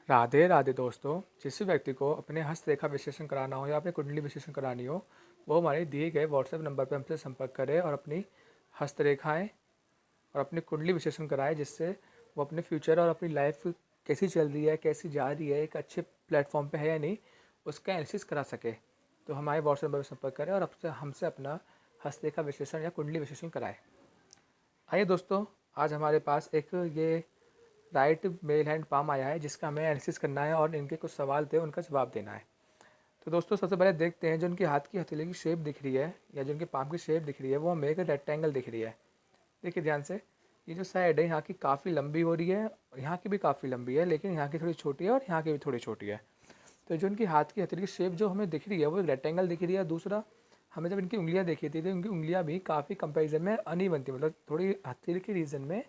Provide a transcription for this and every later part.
राधे राधे दोस्तों। जिस भी व्यक्ति को अपने हस्तरेखा विश्लेषण कराना हो या अपनी कुंडली विश्लेषण करानी हो, वो हमारे दिए गए व्हाट्सएप नंबर पर हमसे संपर्क करे और अपनी हस्तरेखाएं और अपनी कुंडली विश्लेषण कराए, जिससे वो अपने फ्यूचर और अपनी लाइफ कैसी चल रही है, कैसी जा रही है, एक अच्छे प्लेटफॉर्म पे है या नहीं, उसका एनालिसिस करा सके। तो हमारे व्हाट्सएप नंबर पर संपर्क करें और आपसे हमसे अपना हस्तरेखा विश्लेषण या कुंडली विश्लेषण कराएं। आइए दोस्तों, आज हमारे पास एक ये राइट मेल हैंड पाम आया है, जिसका हमें एनालिसिस करना है और इनके कुछ सवाल थे, उनका जवाब देना है। तो दोस्तों, सबसे पहले देखते हैं, जो उनकी हाथ की हथेली की शेप दिख रही है या जो उनके पाम की शेप दिख रही है, वो हमें एक रेक्टेंगल दिख रही है। देखिए ध्यान से, ये जो साइड है यहाँ की काफ़ी लंबी हो रही है, यहाँ की भी काफ़ी लंबी है, लेकिन यहाँ की थोड़ी छोटी है और यहाँ की भी थोड़ी छोटी है। तो जो उनकी हाथ की हथेली की शेप जो हमें दिख रही है, वो एक रेक्टेंगल दिख रही है। दूसरा, हमें जब इनकी उंगलियाँ देखी थी तो उनकी उंगलियाँ भी काफ़ी कंपेरिजन में अनइवन थी, मतलब थोड़ी हथेली के रीजन में,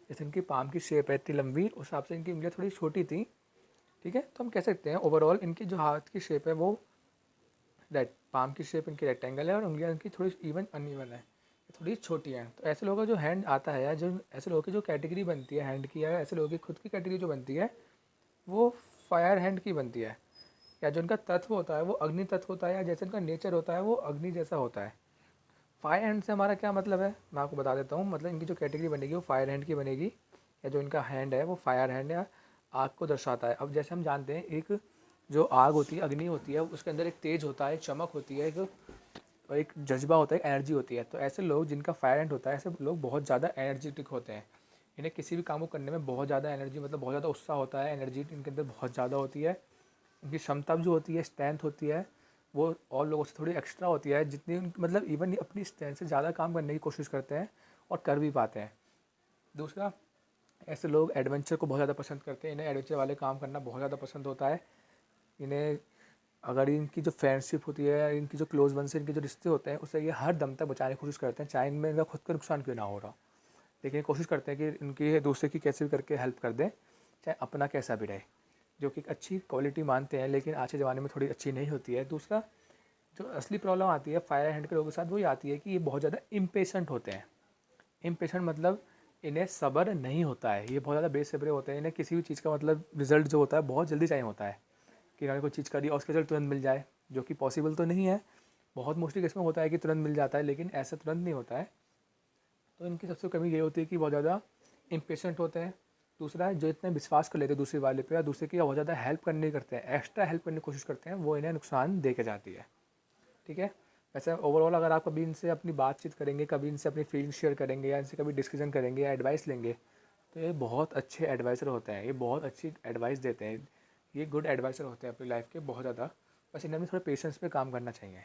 जैसे इनकी पाम की शेप है इतनी लंबी, उस हिसाब से इनकी उंगलियाँ थोड़ी छोटी थी। ठीक है, तो हम कह सकते हैं ओवरऑल इनकी जो हाथ की शेप है वो रेड पाम की शेप इनकी रेक्टेंगल है और उंगलियां इनकी थोड़ी इवन अनइवन है, थोड़ी छोटी हैं। तो ऐसे लोगों का जो हैंड आता है या जो ऐसे लोगों की जो कैटेगरी बनती है हैंड की, या ऐसे लोगों की खुद की कैटेगरी जो बनती है, वो फायर हैंड की बनती है। या जो उनका तत्व होता है वो अग्नि तत्व होता है, या जैसे उनका नेचर होता है वो अग्नि जैसा होता है। फायर हैंड से हमारा क्या मतलब है, मैं आपको बता देता हूँ। मतलब इनकी जो कैटेगरी बनेगी वो फायर हैंड की बनेगी, या जो इनका हैंड है वो फायर हैंड या आग को दर्शाता है। अब जैसे हम जानते हैं, एक जो आग होती है, अग्नि होती है, उसके अंदर एक तेज होता है, एक चमक होती है, एक जज्बा होता है, एक एनर्जी होती है। तो ऐसे लोग जिनका फायर हैंड होता है, ऐसे लोग बहुत ज़्यादा एनर्जेटिक होते हैं। इन्हें किसी भी काम को करने में बहुत ज़्यादा एनर्जी, मतलब बहुत ज़्यादा उत्साह होता है, एनर्जी इनके अंदर बहुत ज़्यादा होती है। इनकी क्षमता जो होती है, स्ट्रेंथ होती है, वो और लोगों से थोड़ी एक्स्ट्रा होती है। जितनी मतलब इवन अपनी स्ट्रेंथ से ज़्यादा काम करने की कोशिश करते हैं और कर भी पाते हैं। दूसरा, ऐसे लोग एडवेंचर को बहुत ज़्यादा पसंद करते हैं। इन्हें एडवेंचर वाले काम करना बहुत ज़्यादा पसंद होता है। इन्हें अगर इनकी जो फ्रेंडशिप होती है, इनकी जो क्लोज वन से इनके जो रिश्ते होते हैं, उससे ये हर दम तक बचाने की कोशिश करते हैं, चाहे इनमें इनका खुद का नुकसान क्यों ना हो रहा। लेकिन ये कोशिश करते हैं कि इनकी दूसरे की कैसे भी करके हेल्प कर दें, चाहे अपना कैसा भी रहे, जो कि एक अच्छी क्वालिटी मानते हैं, लेकिन आज के ज़माने में थोड़ी अच्छी नहीं होती है। दूसरा, जो असली प्रॉब्लम आती है फायर हैंड के लोगों के साथ, वो ये आती है कि ये बहुत ज़्यादा इम्पेशेंट होते हैं। इम्पेशेंट मतलब इन्हें सब्र नहीं होता है, ये बहुत ज़्यादा बेसब्रे होते हैं। इन्हें किसी भी चीज़ का मतलब रिजल्ट जो होता है बहुत जल्दी चाहिए होता है, कि इन्होंने कोई चीज़ करी और उसका रिजल्ट तुरंत मिल जाए, जो कि पॉसिबल तो नहीं है। बहुत मोस्टली केस में होता है कि तुरंत मिल जाता है, लेकिन ऐसा तुरंत नहीं होता है। तो इनकी सबसे कमी ये होती है कि बहुत ज़्यादा इम्पेशेंट होते हैं। दूसरा है, जो इतने विश्वास कर लेते हैं दूसरे वाले पे, या दूसरे की बहुत ज़्यादा हेल्प करने करते हैं, एक्स्ट्रा हेल्प करने की कोशिश करते हैं, वो इन्हें नुकसान दे के जाती है। ठीक है। वैसे ओवरऑल अगर आप कभी इनसे अपनी बातचीत करेंगे, कभी इनसे अपनी फीलिंग शेयर करेंगे, या इनसे कभी डिस्कशन करेंगे या एडवाइस लेंगे, तो ये बहुत अच्छे एडवाइज़र होते हैं। ये बहुत अच्छी एडवाइस देते हैं, ये गुड एडवाइज़र होते हैं अपनी लाइफ के बहुत ज़्यादा। बस इन्हें भी थोड़ा पेशेंस पे काम करना चाहिए।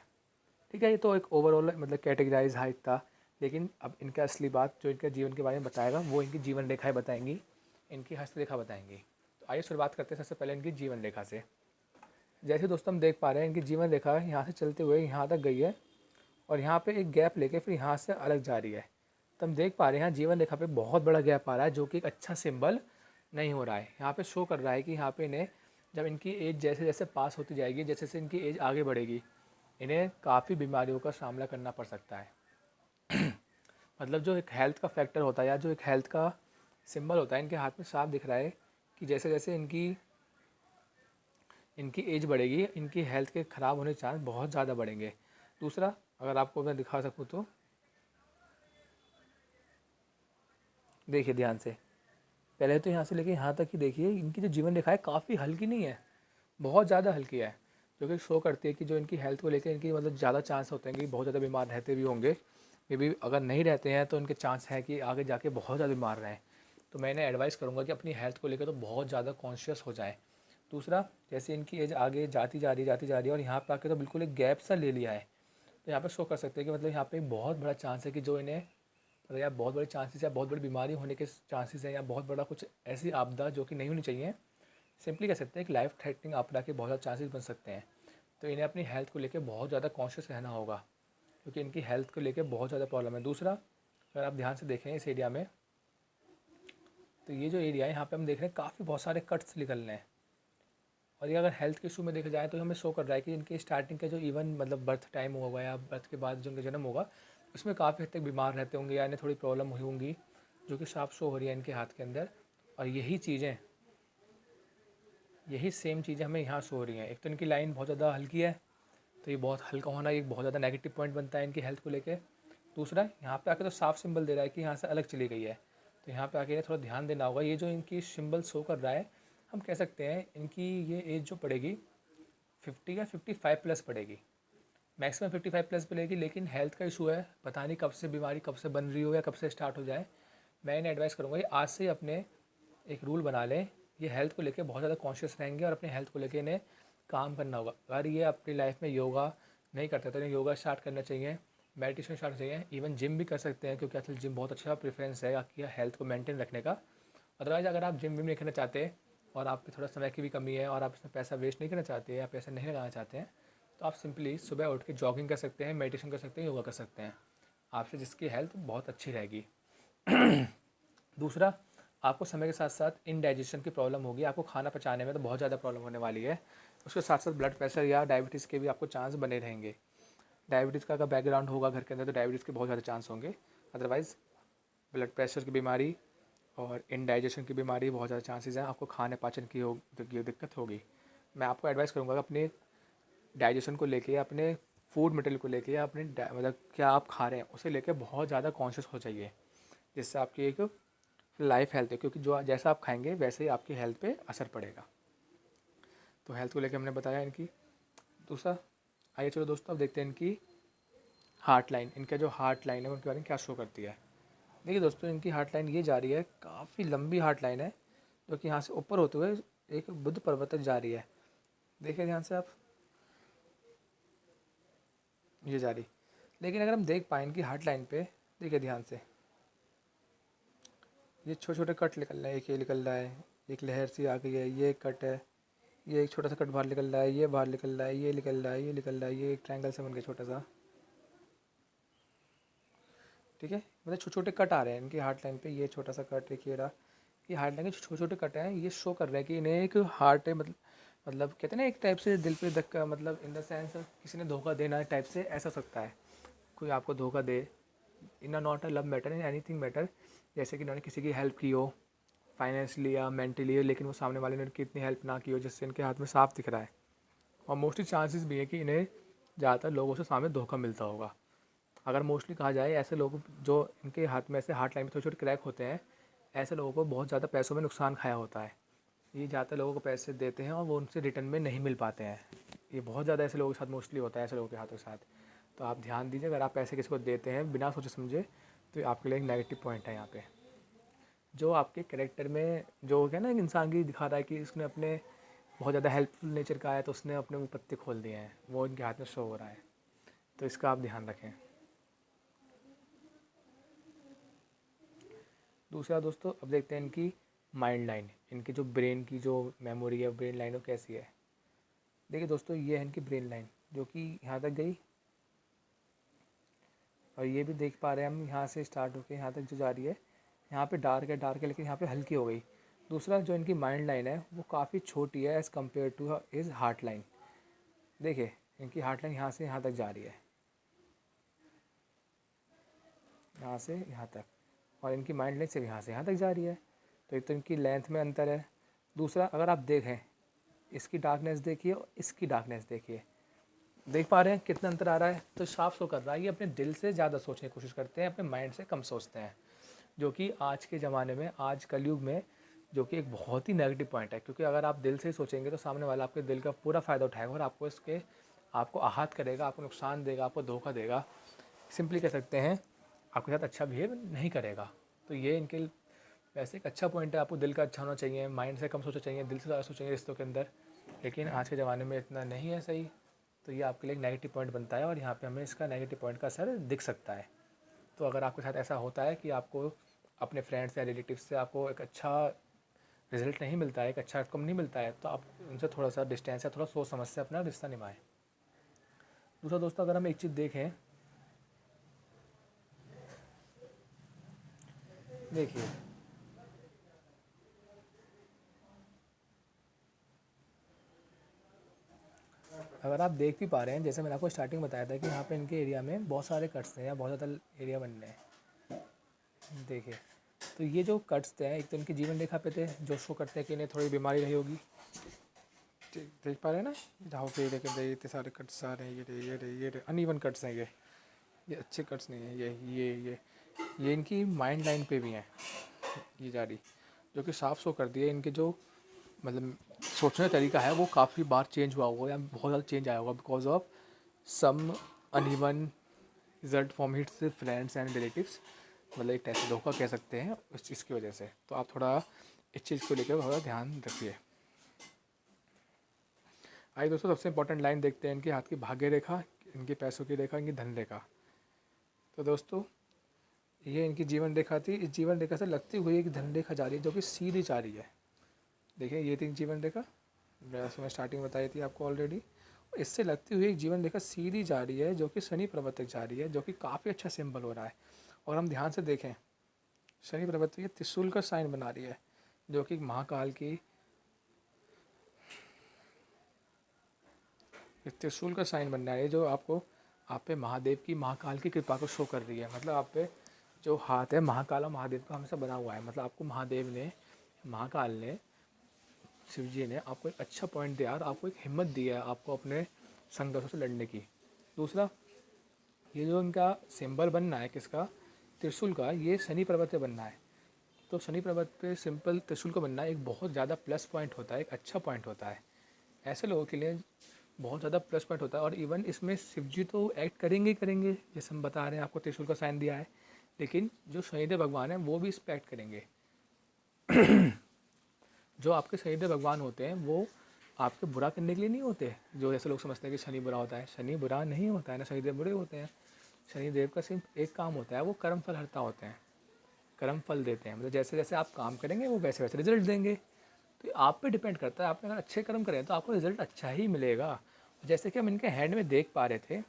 ठीक है, ये तो एक ओवरऑल मतलब कैटेगराइज हाइट था। लेकिन अब इनका असली बात जो इनके जीवन के बारे में बताएगा, वो इनकी जीवन रेखाएँ बताएंगी, इनकी हस्तरेखा बताएंगी। तो आइए शुरुआत करते हैं सबसे पहले इनकी जीवन रेखा से। जैसे दोस्तों हम देख पा रहे हैं, इनकी जीवन रेखा यहाँ से चलते हुए यहाँ तक गई है, और यहाँ पे एक गैप लेके फिर यहाँ से अलग जा रही है। तो हम देख पा रहे हैं यहाँ जीवन रेखा पे बहुत बड़ा गैप आ रहा है, जो कि एक अच्छा सिंबल नहीं हो रहा है। यहाँ पे शो कर रहा है कि यहाँ पे इन्हें, जब इनकी एज जैसे जैसे पास होती जाएगी, जैसे जैसे इनकी एज आगे बढ़ेगी, इन्हें काफ़ी बीमारियों का सामना करना पड़ सकता है। मतलब जो एक हेल्थ का फैक्टर होता है, या जो एक हेल्थ का सिंबल होता है, इनके हाथ में साफ दिख रहा है कि जैसे जैसे इनकी इनकी एज बढ़ेगी, इनकी हेल्थ के ख़राब होने के चांस बहुत ज़्यादा बढ़ेंगे। दूसरा, अगर आपको मैं दिखा सकूँ तो देखिए ध्यान से, पहले तो यहाँ से लेके यहाँ तक ही देखिए, इनकी जो जीवन रेखा है काफ़ी हल्की नहीं है, बहुत ज़्यादा हल्की है, जो कि शो करती है कि जो इनकी हेल्थ को लेकर इनकी मतलब ज़्यादा चांस होते हैं कि बहुत ज़्यादा बीमार रहते भी होंगे। मे भी अगर नहीं रहते हैं तो इनके चांस है कि आगे जाके बहुत ज़्यादा बीमार रहें। तो मैंने एडवाइस करूँगा कि अपनी हेल्थ को लेकर तो बहुत ज़्यादा कॉन्शियस हो जाए। दूसरा, जैसे इनकी एज आगे जाती जा रही है, और यहाँ पर आके तो बिल्कुल एक गैप सा ले लिया है। तो यहाँ पर शो कर सकते हैं कि मतलब यहाँ पे एक बहुत बड़ा चांस है कि जो इन्हें मतलब या बहुत बड़े चांसेस या बहुत बड़ी बीमारी होने के चांसेस हैं, या बहुत बड़ा कुछ ऐसी आपदा जो कि नहीं होनी चाहिए, सिंपली कह सकते हैं कि लाइफ थ्रेटनिंग आपदा के बहुत ज़्यादा चांसेस बन सकते हैं। तो इन्हें अपनी हेल्थ को लेकर बहुत ज़्यादा कॉन्शियस रहना होगा, क्योंकि इनकी हेल्थ को लेकर बहुत ज़्यादा प्रॉब्लम है। दूसरा, अगर आप ध्यान से देखें इस एरिया में, तो ये जो एरिया है यहाँ पे हम देख रहे हैं काफ़ी बहुत सारे कट्स निकल रहे हैं। और ये अगर हेल्थ के इशू में देखा जाए तो हमें शो कर रहा है कि इनके स्टार्टिंग के जो इवन मतलब बर्थ टाइम होगा या बर्थ के बाद जो उनका जन्म होगा, उसमें काफ़ी हद तक बीमार रहते होंगे, या इन्हें थोड़ी प्रॉब्लम हुई होंगी, जो कि साफ शो हो रही है इनके हाथ के अंदर। और यही चीज़ें यही सेम चीज़ें हमें यहाँ शो हो रही हैं। एक तो इनकी लाइन बहुत ज़्यादा हल्की है, तो ये बहुत हल्का होना एक बहुत ज़्यादा नेगेटिव पॉइंट बनता है इनकी हेल्थ को लेके। दूसरा, यहाँ पे आके तो साफ सिंबल दे रहा है कि यहाँ से अलग चली गई है, तो यहाँ पे आके थोड़ा ध्यान देना होगा। ये जो इनकी सिंबल शो कर रहा है, हम कह सकते हैं इनकी ये एज जो पड़ेगी 50 या 55 प्लस पड़ेगी, मैक्सिमम 55 प्लस पड़ेगी। लेकिन हेल्थ का इशू है, पता नहीं कब से बीमारी कब से बन रही हो या कब से स्टार्ट हो जाए। मैं इन्हें एडवाइस करूँगा ये आज से ही अपने एक रूल बना लें, ये हेल्थ को लेके बहुत ज़्यादा कॉन्शियस रहेंगे और अपने हेल्थ को लेके इन्हें काम करना होगा। अगर ये अपनी लाइफ में योगा नहीं करते तो इन्हें योगा स्टार्ट करना चाहिए, मेडिटेशन स्टार्ट करना चाहिए, इवन जिम भी कर सकते हैं, क्योंकि आजकल जिम बहुत अच्छा प्रेफरेंस है आपकी हेल्थ को मेंटेन रखने का। अदरवाइज़ अगर आप जिम भी नहीं करना चाहते और आप पे थोड़ा समय की भी कमी है और आप इसमें पैसा वेस्ट नहीं करना चाहते या पैसा नहीं लगाना चाहते हैं, तो आप सिंपली सुबह उठ के जॉगिंग कर सकते हैं, मेडिटेशन कर सकते हैं, योगा कर सकते हैं, आपसे जिसकी हेल्थ बहुत अच्छी रहेगी। दूसरा, आपको समय के साथ साथ इनडाइजेशन की प्रॉब्लम होगी, आपको खाना पचाने में तो बहुत ज़्यादा प्रॉब्लम होने वाली है। उसके साथ साथ ब्लड प्रेशर या डायबिटीज़ के भी आपको चांस बने रहेंगे। डायबिटीज़ का अगर बैकग्राउंड होगा घर के अंदर तो डायबिटीज़ के बहुत ज़्यादा चांस होंगे। अदरवाइज़ ब्लड प्रेशर की बीमारी और इनडाइजेशन की बीमारी बहुत ज़्यादा चांसेस हैं, आपको खाने पाचन की दिक्कत होगी। मैं आपको एडवाइस करूँगा कि अपने डाइजेशन को लेके, अपने फूड मटेरियल को लेके, या अपने मतलब क्या आप खा रहे हैं उसे लेके बहुत ज़्यादा कॉन्शियस हो जाइए, जिससे आपकी एक लाइफ हेल्थ है, क्योंकि जो जैसा आप खाएंगे वैसे ही आपकी हेल्थ पे असर पड़ेगा। तो हेल्थ को लेके हमने बताया इनकी। दूसरा, आइए चलो दोस्तों अब देखते हैं इनकी हार्ट लाइन। इनका जो हार्ट लाइन है उनके बारे में क्या शो करती है। देखिए दोस्तों, इनकी हार्ट लाइन ये जा रही है, काफ़ी लंबी हार्ट लाइन है, जो कि यहाँ से ऊपर होते हुए एक बुद्ध पर्वत तक जा रही है। देखिए ध्यान से आप, ये जा रही। लेकिन अगर हम देख पाएँ इनकी हार्ट लाइन पे, देखिए ध्यान से, ये छोटे छोटे कट निकल रहे हैं, एक ये निकल रहा है, एक लहर सी आ गई है, ये एक कट है, ये एक छोटा सा कट बाहर निकल रहा है, ये बाहर निकल रहा है, ये निकल रहा है, ये निकल रहा है, ये एक ट्रायंगल से बन गया छोटा सा। ठीक है, मतलब छोटे छोटे कट आ रहे हैं इनकी हार्ट लाइन पे। ये छोटा सा कट, एक ये रहा, ये हार्ट लाइन के छोटे छोटे कट हैं, ये शो कर रहे हैं कि इन्हें एक हार्ट है, मतलब कहते हैं ना एक टाइप से दिल पे धक्का, मतलब इन द सेंस किसी ने धोखा देना टाइप से ऐसा सकता है। कोई आपको धोखा दे, in a not a love matter, in anything matter, जैसे कि इन्होंने किसी की हेल्प की हो फाइनेंशियली या मेंटली, लेकिन वो सामने वाले ने उनकी इतनी हेल्प ना की हो जिससे इनके हाथ में साफ दिख रहा है। और मोस्टली चांसेस भी है कि इन्हें ज़्यादातर लोगों से सामने धोखा मिलता होगा। अगर मोस्टली कहा जाए, ऐसे लोग जो इनके हाथ में ऐसे हार्ट लाइन में छोटे छोटे क्रैक होते हैं, ऐसे लोगों को बहुत ज़्यादा पैसों में नुकसान खाया होता है। ये ज़्यादातर लोगों को पैसे देते हैं और वो उनसे रिटर्न में नहीं मिल पाते हैं। ये बहुत ज़्यादा ऐसे लोगों के साथ मोस्टली होता है, ऐसे लोगों के हाथों के साथ। तो आप ध्यान दीजिए, अगर आप पैसे किसी को देते हैं बिना सोचे समझे, तो ये आपके लिए एक नेगेटिव पॉइंट है यहाँ पे। जो आपके कैरेक्टर में जो हो गया ना, एक इंसान की दिखा रहा है कि उसने अपने बहुत ज़्यादा हेल्पफुल नेचर का है, तो उसने अपने मुँह पत्ते खोल दिए हैं, वो इनके हाथ में शो हो रहा है। तो इसका आप ध्यान रखें। दूसरा दोस्तों, अब देखते हैं इनकी माइंड लाइन, इनकी जो ब्रेन की जो मेमोरी है, ब्रेन लाइन वो कैसी है। देखिए दोस्तों, ये है इनकी ब्रेन लाइन जो कि यहाँ तक गई, और ये भी देख पा रहे हैं हम यहाँ से स्टार्ट होकर यहाँ तक जो जा रही है। यहाँ पे डार्क है लेकिन यहाँ पे हल्की हो गई। दूसरा, जो इनकी माइंड लाइन है वो काफ़ी छोटी है as compare two is heart line. देखिए, इनकी हार्ट लाइन यहाँ से यहाँ तक जा रही है, यहाँ से यहाँ तक, और इनकी माइंड लाइन सिर्फ यहाँ से यहाँ तक जा रही है। तो एक तो इनकी लेंथ में अंतर है। दूसरा, अगर आप देखें, इसकी डार्कनेस देखिए और इसकी डार्कनेस देखिए, देख पा रहे हैं कितना अंतर आ रहा है। तो साफ शो कर रहा है ये अपने दिल से ज़्यादा सोचने की कोशिश करते हैं, अपने माइंड से कम सोचते हैं, जो कि आज के ज़माने में, आज कलयुग में, जो कि एक बहुत ही नेगेटिव पॉइंट है। क्योंकि अगर आप दिल से ही सोचेंगे तो सामने वाला आपके दिल का पूरा फ़ायदा उठाएगा और आपको आहत करेगा, आपको नुकसान देगा, आपको धोखा देगा। सिंपली कह सकते हैं आपके साथ अच्छा बिहेव नहीं करेगा। तो ये इनके वैसे एक अच्छा पॉइंट है, आपको दिल का अच्छा होना चाहिए, माइंड से कम सोचना चाहिए, दिल से ज़्यादा सोचेंगे रिश्तों के अंदर। लेकिन आज के ज़माने में इतना नहीं है सही। तो ये आपके लिए एक नेगेटिव पॉइंट बनता है और यहाँ पे हमें इसका नेगेटिव पॉइंट का असर दिख सकता है। तो अगर आपके साथ ऐसा होता है कि आपको अपने फ्रेंड्स या रिलेटिव से आपको एक अच्छा रिजल्ट नहीं मिलता है, एक अच्छा आउटकम नहीं मिलता है, तो आप उनसे थोड़ा सा डिस्टेंस या थोड़ा सोच समझ से अपना रिश्ता निभाएं। दूसरा दोस्तों, अगर हम एक चीज़ देखें, देखिए, अगर आप देख भी पा रहे हैं, जैसे मैंने आपको स्टार्टिंग बताया था कि यहाँ पे इनके एरिया में बहुत सारे कट्स हैं या बहुत ज़्यादा एरिया बन रहे हैं। देखिए, तो ये जो कट्स थे, एक तो इनकी जीवन रेखा पे थे जो शो करते हैं कि इन्हें थोड़ी बीमारी रही होगी। देख पा रहे हैं ना, जहाँ पे लेकर दे इतने सारे कट्स आ रहे हैं, ये अनइवन कट्स हैं, ये अच्छे कट्स नहीं है, ये इनकी माइंड लाइन पे भी हैं ये जा रही, जो कि साफ शो कर दिया इनके जो मतलब सोचने का तरीका है वो काफ़ी बार चेंज हुआ होगा या बहुत ज़्यादा चेंज आया होगा because of some uneven result from hits friends and relatives, मतलब एक ऐसे धोखा कह सकते हैं उस चीज़ की वजह से। तो आप थोड़ा इस चीज़ को लेकर थोड़ा ध्यान रखिए। आइए दोस्तों, सबसे इंपॉर्टेंट लाइन देखते हैं इनके हाथ की भाग्य रेखा, इनके पैसों की रेखा, इनकी धन रेखा। तो दोस्तों ये इनकी जीवन रेखा थी, इस जीवन रेखा से लगती हुई एक धन रेखा जा रही है जो कि सीधी जा रही है। देखिए ये थी जीवन रेखा, मैं स्टार्टिंग बताई थी आपको ऑलरेडी। इससे लगती हुई एक जीवन रेखा सीधी जा रही है जो कि शनि प्रवर्तक जा रही है, जो कि काफ़ी अच्छा सिंबल हो रहा है। और हम ध्यान से देखें, शनि प्रवर्तक ये त्रिशूल का साइन बना रही है, जो कि महाकाल की त्रिशूल का साइन बन रहा है, जो आपको आप पे महादेव की महाकाल की कृपा को शो कर रही है। मतलब आप पे जो हाथ है महाकाल और महादेव का हमेशा बना हुआ है। मतलब आपको महादेव ने, महाकाल ने, शिव जी ने आपको एक अच्छा पॉइंट दिया और आपको एक हिम्मत दी है आपको अपने संघर्षों से लड़ने की। दूसरा, ये जो इनका सिंबल बनना है किसका, त्रिशूल का, ये शनि पर्वत पे बनना है। तो शनि पर्वत पे सिंपल त्रिशूल का बनना एक बहुत ज़्यादा प्लस पॉइंट होता है, एक अच्छा पॉइंट होता है, ऐसे लोगों के लिए बहुत ज़्यादा प्लस पॉइंट होता है। और इवन इसमें शिव जी तो एक्ट करेंगे ही करेंगे, जैसे हम बता रहे हैं आपको त्रिशूल का साइन दिया है, लेकिन जो शनिदेव भगवान हैं वो भी इस पर एक्ट करेंगे। जो आपके शनिदेव भगवान होते हैं वो आपके बुरा करने के लिए नहीं होते, जो ऐसे लोग समझते हैं कि शनि बुरा होता है। शनि बुरा नहीं होता है ना, शनिदेव बुरे होते हैं। शनिदेव का सिर्फ एक काम होता है, वो कर्म फल हरता होते हैं, कर्म फल देते हैं। मतलब जैसे जैसे आप काम करेंगे वो वैसे वैसे रिजल्ट देंगे। तो आप पे डिपेंड करता है, आपने अगर अच्छे कर्म करें तो आपको रिजल्ट अच्छा ही मिलेगा। जैसे कि हम इनके हैंड में देख पा रहे थे,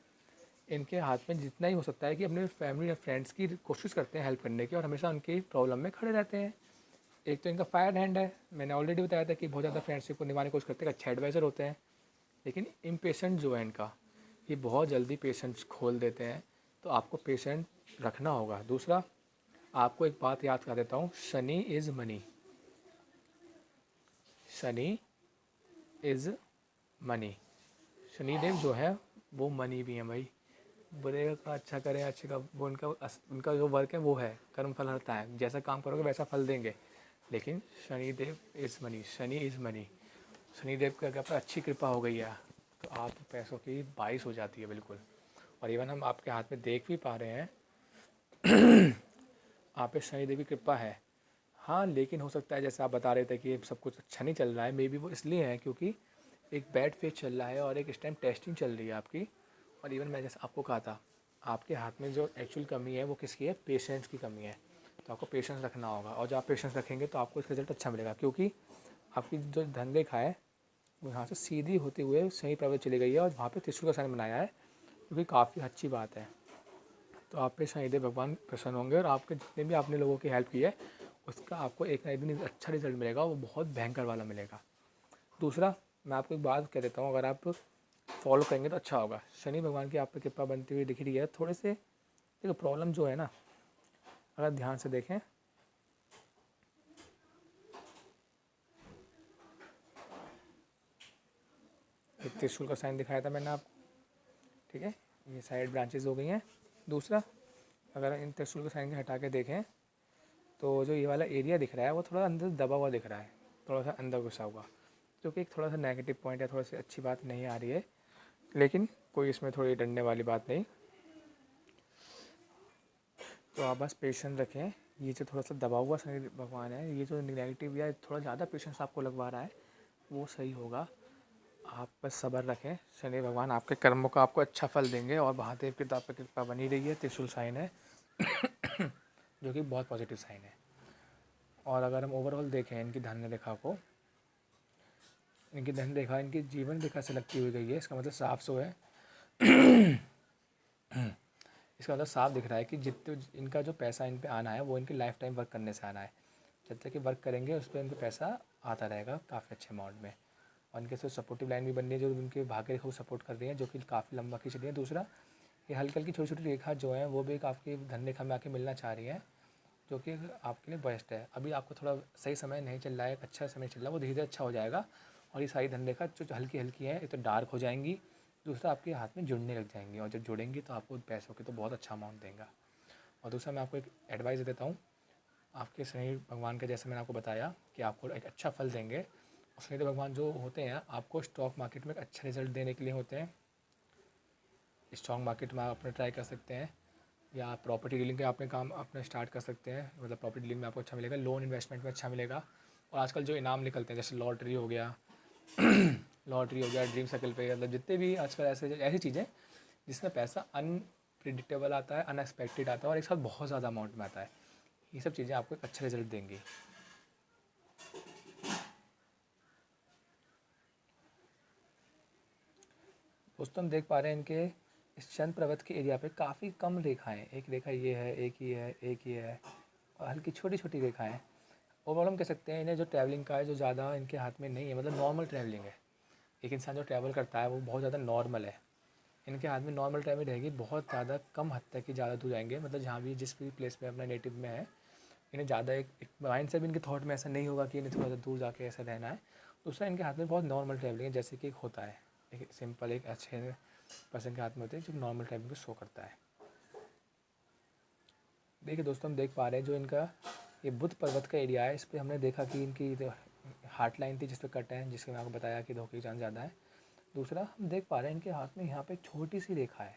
इनके हाथ में जितना ही हो सकता है कि अपने फैमिली या फ्रेंड्स की कोशिश करते हैं हेल्प करने की, और हमेशा उनकी प्रॉब्लम में खड़े रहते हैं। एक तो इनका फायर हैंड है, मैंने ऑलरेडी बताया था कि बहुत ज़्यादा फ्रेंडशिप को निभाने की कोशिश करते हैं, अच्छे एडवाइज़र होते हैं। लेकिन इम्पेशेंट जो है इनका, ये बहुत जल्दी पेशेंस खोल देते हैं, तो आपको पेशेंट रखना होगा। दूसरा, आपको एक बात याद कर देता हूँ, Shani is money, Shani is money. Shanidev जो है वो मनी भी है भाई। बुरे का अच्छा करें, अच्छे का वो उनका जो वर्क है वो है कर्म फल हरता है, जैसा काम करोगे वैसा फल देंगे। लेकिन Shanidev is money, Shani is money. Shanidev के अगर पर अच्छी कृपा हो गई है तो आप पैसों की बारिश हो जाती है बिल्कुल। और इवन हम आपके हाथ में देख भी पा रहे हैं, आप पे शनिदेव की कृपा है। हाँ, लेकिन हो सकता है जैसे आप बता रहे थे कि सब कुछ अच्छा नहीं चल रहा है, मे बी वो इसलिए है क्योंकि एक बैड फेज चल रहा है और एक इस टाइम टेस्टिंग चल रही है आपकी। और इवन मैं जैसे आपको कहा था, आपके हाथ में जो एक्चुअल कमी है वो किसकी है, पेशेंस की कमी है। तो आपको पेशेंस रखना होगा, और जब आप पेशेंस रखेंगे तो आपको इसका रिजल्ट अच्छा मिलेगा, क्योंकि आपकी जो धन रेखा है वो यहाँ से सीधी होते हुए सही प्रवृत्ति चली गई है और वहाँ पे त्रिशूल का साइन बनाया है, जो कि काफ़ी अच्छी बात है। तो आप पे शनिदेव भगवान प्रसन्न होंगे और आपके जितने भी आपने लोगों की हेल्प की है उसका आपको एक ना एक दिन अच्छा रिजल्ट मिलेगा, वो बहुत भयंकर वाला मिलेगा। दूसरा, मैं आपको एक बात कह देता हूँ, अगर आप फॉलो करेंगे तो अच्छा होगा। शनि भगवान की आप पे कृपा बनती हुई दिख रही है। थोड़े से देखो प्रॉब्लम जो है ना, अगर ध्यान से देखें, एक त्रिशूल का साइन दिखाया था मैंने आपको, ठीक है, ये साइड ब्रांचेज हो गई हैं। दूसरा, अगर इन त्रिशूल के साइन के हटा के देखें तो जो ये वाला एरिया दिख रहा है वो थोड़ा अंदर दबा हुआ दिख रहा है, थोड़ा सा अंदर घुसा हुआ, जो कि एक थोड़ा सा नेगेटिव पॉइंट है, थोड़ा सी अच्छी बात नहीं आ रही है। लेकिन कोई इसमें थोड़ी डरने वाली बात नहीं। तो आप बस पेशेंस रखें। ये जो थोड़ा सा दबा हुआ शनि भगवान है, ये जो नेगेटिव या थोड़ा ज़्यादा पेशेंस आपको लगवा रहा है वो सही होगा। आप बस सब्र रखें, शनि भगवान आपके कर्मों का आपको अच्छा फल देंगे। और महादेव की तो आप पे कृपा बनी रही है, त्रिशूल साइन है जो कि बहुत पॉजिटिव साइन है। और अगर हम ओवरऑल देखें इनकी धन रेखा को, इनकी धन रेखा इनकी जीवन रेखा से लगती हुई गई है, इसका मतलब साफ सो है इसका मतलब साफ दिख रहा है कि जितने इनका जो पैसा इन पे आना है वो इनकी लाइफ टाइम वर्क करने से आना है। जब तक कि वर्क करेंगे उस पर इनको पैसा आता रहेगा काफ़ी अच्छे अमाउंट में। और इनके साथ सपोर्टिव लाइन भी बन रही है जो उनके भाग्य रेखा को सपोर्ट कर रही है, जो कि काफ़ी लंबा खींच रही है। दूसरा, ये हल्की हल्की छोटी छोटी रेखा जो है वो भी आपकी धन रेखा में आके मिलना चाह रही है, जो कि आपके लिए बेस्ट है। अभी आपको थोड़ा सही समय नहीं चल रहा है, अच्छा समय चल रहा है, वो धीरे धीरे अच्छा हो जाएगा। और ये सारी धनरेखा जो हल्की हल्की है, एक तो डार्क हो जाएंगी, दूसरा आपके हाथ में जुड़ने लग जाएंगी, और जब जुड़ेंगी तो आपको पैसों के तो बहुत अच्छा अमाउंट देगा। और दूसरा मैं आपको एक एडवाइस देता हूँ, आपके शनि भगवान का जैसे मैंने आपको बताया कि आपको एक अच्छा फल देंगे, और शनि भगवान जो होते हैं आपको स्टॉक मार्केट में एक अच्छा रिजल्ट देने के लिए होते हैं। स्टॉक मार्केट में आप अपना ट्राई कर सकते हैं, या प्रॉपर्टी डीलिंग के आपने काम अपना स्टार्ट कर सकते हैं, मतलब प्रॉपर्टी डीलिंग में आपको अच्छा मिलेगा, लोन इन्वेस्टमेंट में अच्छा मिलेगा। और आजकल जो इनाम निकलते हैं जैसे लॉटरी हो गया लॉटरी हो गया, ड्रीम सर्कल पे, मतलब जितने भी आजकल ऐसे ऐसी चीज़ें जिसमें पैसा अनप्रिडिक्टेबल आता है, अनएक्सपेक्टेड आता है, और एक साथ बहुत ज़्यादा अमाउंट में आता है, ये सब चीज़ें आपको एक अच्छा रिजल्ट देंगी। दोस्तों हम देख पा रहे हैं इनके इस चंद्र पर्वत के एरिया पे काफ़ी कम रेखाएं, एक रेखा ये है, एक ही है, एक ही है, और हल्की छोटी छोटी रेखाएं। ओवरऑल हम कह सकते हैं इन्हें जो ट्रैवलिंग का है जो ज़्यादा इनके हाथ में नहीं है, मतलब नॉर्मल ट्रैवलिंग है। एक इंसान जो ट्रैवल करता है वो बहुत ज़्यादा नॉर्मल है, इनके हाथ में नॉर्मल ट्रैवल रहेगी, बहुत ज़्यादा कम हद तक ही ज़्यादा दूर जाएंगे, मतलब जहाँ भी जिस भी प्लेस पे अपना नेटिव में है, इन्हें ज़्यादा एक माइंड से भी इनके थॉट में ऐसा नहीं होगा कि इन्हें थोड़ा सा दूर जाके ऐसा रहना है। दूसरा इनके हाथ में बहुत नॉर्मल ट्रैवलिंग है, जैसे कि एक होता है एक सिंपल एक अच्छे पर्सन के हाथ में होते हैं जो नॉर्मल ट्रैवलिंग को शो करता है। देखिए दोस्तों हम देख पा रहे हैं जो इनका ये बुध पर्वत का एरिया है, इस पर हमने देखा कि इनकी हार्ट लाइन थी जिस पर कट है, जिसके मैं आपको बताया कि धोखे की चांस ज़्यादा है। दूसरा हम देख पा रहे हैं इनके हाथ में यहाँ पे छोटी सी रेखा है,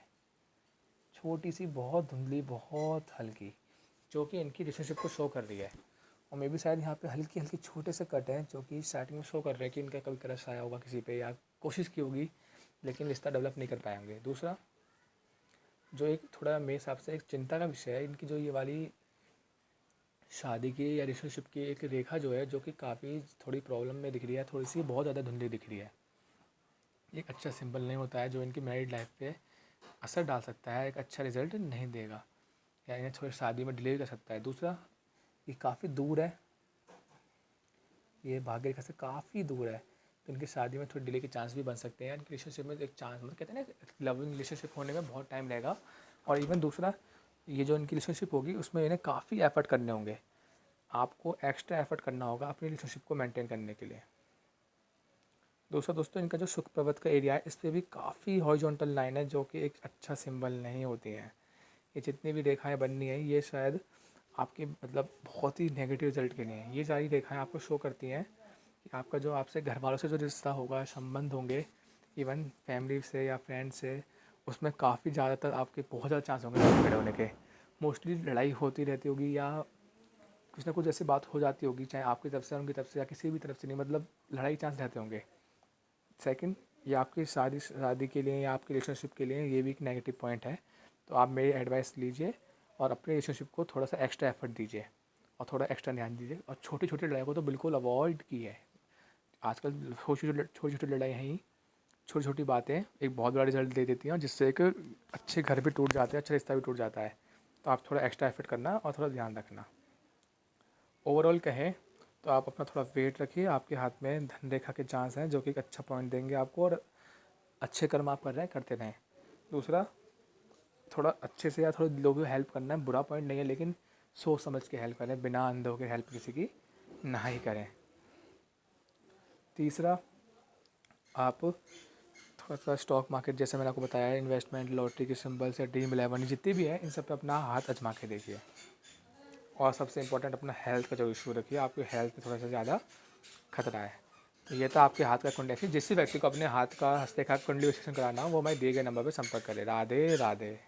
छोटी सी, बहुत धुंधली, बहुत हल्की, जो कि इनकी रिलेशनशिप को शो कर रही है। और मे भी शायद यहाँ पे हल्की हल्की छोटे से कट हैं जो कि स्टार्टिंग में शो कर रहे हैं कि इनका कभी क्रश आया होगा किसी पे, या कोशिश की होगी लेकिन रिश्ता डेवलप नहीं कर पाए होंगे। दूसरा जो एक थोड़ा मेरे हिसाब से एक चिंता का विषय है, इनकी जो ये वाली शादी की या रिलेशनशिप की एक रेखा जो है, जो कि काफ़ी थोड़ी प्रॉब्लम में दिख रही है, थोड़ी सी बहुत ज़्यादा धुंधली दिख रही है। एक अच्छा सिंबल नहीं होता है जो इनकी मैरिड लाइफ पे असर डाल सकता है, एक अच्छा रिजल्ट नहीं देगा, या इन्हें थोड़ी शादी में डिले कर सकता है। दूसरा ये काफ़ी दूर है, ये भाग्य रेखा से काफ़ी दूर है, तो इनकी शादी में थोड़ी डिले के चांस भी बन सकते हैं। इनकी रिलेशनशिप में एक चांस, मतलब कहते हैं ना लविंग रिलेशनशिप होने में बहुत टाइम लगेगा। और इवन दूसरा ये जो इनकी रिलेशनशिप होगी उसमें इन्हें काफ़ी एफर्ट करने होंगे, आपको एक्स्ट्रा एफर्ट करना होगा अपनी रिलेशनशिप को मेंटेन करने के लिए। दूसरा दोस्तों इनका जो शुक्र पर्वत का एरिया है, इस पर भी काफ़ी हॉरिजॉन्टल लाइन है जो कि एक अच्छा सिंबल नहीं होती हैं। ये जितनी भी रेखाएं बननी है ये शायद आपके मतलब बहुत ही नेगेटिव रिजल्ट के लिए हैं। ये सारी रेखाएं आपको शो करती हैं कि आपका जो आपसे घर वालों से जो रिश्ता होगा, संबंध होंगे, इवन फैमिली से या फ्रेंड से, उसमें काफ़ी ज़्यादातर आपके बहुत ज़्यादा चांस होंगे लड़ाई झगड़े होने के। मोस्टली लड़ाई होती रहती होगी, या कुछ ना कुछ ऐसी बात हो जाती होगी, चाहे आपकी तरफ से, उनकी तरफ से, या किसी भी तरफ से नहीं, मतलब लड़ाई चांस रहते होंगे। सेकंड, ये आपकी शादी शादी के लिए या आपकी रिलेशनशिप के लिए ये भी एक नेगेटिव पॉइंट है। तो आप मेरी एडवाइस लीजिए और अपने रिलेशनशिप को थोड़ा सा एक्स्ट्रा एफर्ट दीजिए और थोड़ा एक्स्ट्रा ध्यान दीजिए, और छोटी छोटी लड़ाई को तो बिल्कुल अवॉइड कीजिए। आजकल छोटी छोटी लड़ाई हैं ही, छोटी छोटी बातें एक बहुत बड़ा रिजल्ट दे देती हैं, जिससे एक अच्छे घर भी टूट जाते हैं, अच्छा रिश्ता भी टूट जाता है। तो आप थोड़ा एक्स्ट्रा एफर्ट करना और थोड़ा ध्यान रखना। ओवरऑल कहें तो आप अपना थोड़ा वेट रखिए, आपके हाथ में धन रेखा के चांस हैं जो कि एक अच्छा पॉइंट देंगे आपको, और अच्छे कर्म आप कर रहे हैं करते रहें। दूसरा, थोड़ा अच्छे से या थोड़ा लोगों की हेल्प करना है, बुरा पॉइंट नहीं है, लेकिन सोच समझ के हेल्प करें, बिना अंधे होकर हेल्प किसी की ना ही करें। तीसरा, आप थोड़ा सा स्टॉक मार्केट जैसे मैंने आपको बताया, इन्वेस्टमेंट, लॉटरी के सिंबल्स या ड्रीम इलेवन जितनी भी है, इन सब पे अपना हाथ आजमा के देखिए। और सबसे इंपॉर्टेंट अपना हेल्थ का जो इशू रखिए, आपकी हेल्थ पे थोड़ा सा ज़्यादा खतरा है। तो ये तो आपके हाथ का कुंडली, जिस भी व्यक्ति को अपने हाथ का हस्तरेखा कुंडली विश्लेषण कराना हो वो मैं दिए गए नंबर पर संपर्क करें। राधे राधे।